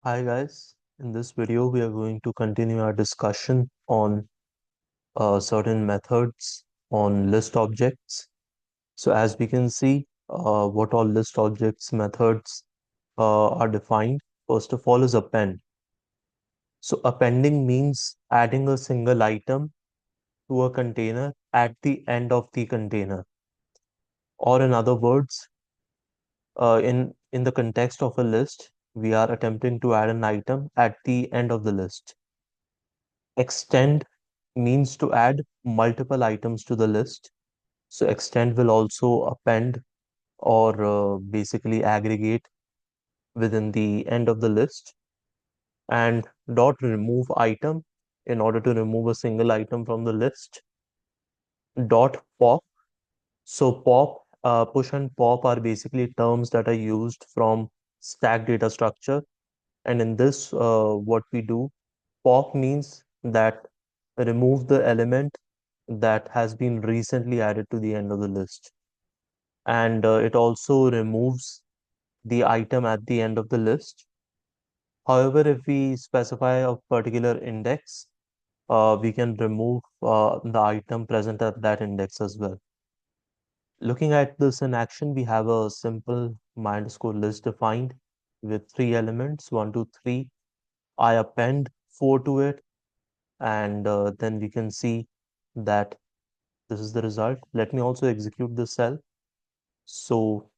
Hi guys, in this video we are going to continue our discussion on certain methods on list objects. So as we can see, what all list objects methods are defined. First of all is append. So appending means adding a single item to a container at the end of the container. Or in other words, in the context of a list, we are attempting to add an item at the end of the list. Extend means to add multiple items to the list. So extend will also append or basically aggregate within the end of the list. And dot remove item in order to remove a single item from the list. Dot pop. So pop, push and pop are basically terms that are used from stack data structure. And in this, what we do, pop means that remove the element that has been recently added to the end of the list. And it also removes the item at the end of the list. However, if we specify a particular index, we can remove the item present at that index as well. Looking at this in action, we have a simple -list defined with three elements, 1, 2, 3. I append 4 to it, and then we can see that this is the result. Let me also execute this cell. So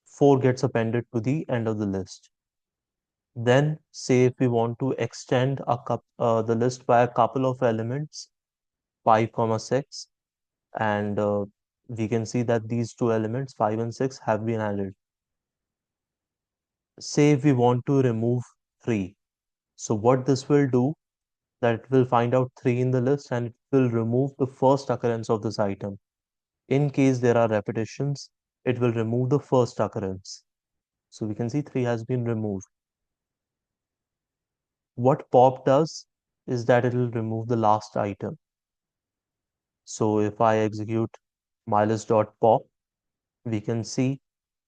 4 gets appended to the end of the list. Then say if we want to extend the list by a couple of elements, 5, 6, and we can see that these two elements, 5 and 6, have been added. Say if we want to remove 3. So what this will do, that it will find out 3 in the list and it will remove the first occurrence of this item. In case there are repetitions, it will remove the first occurrence. So we can see 3 has been removed. What pop does is that it will remove the last item. So if I execute mylist.pop, we can see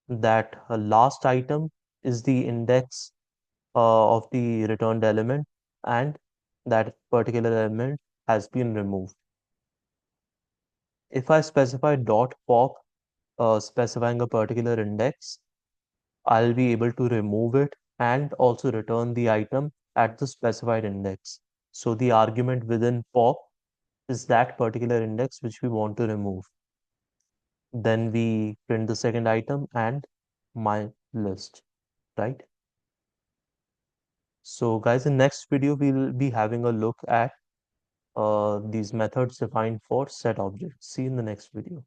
that a last item is the index of the returned element and that particular element has been removed. If I specify dot pop specifying a particular index, I'll be able to remove it and also return the item at the specified index. So the argument within pop is that particular index which we want to remove. Then we print the second item and my list, right? So guys, in next video, we'll be having a look at these methods defined for set objects. See you in the next video.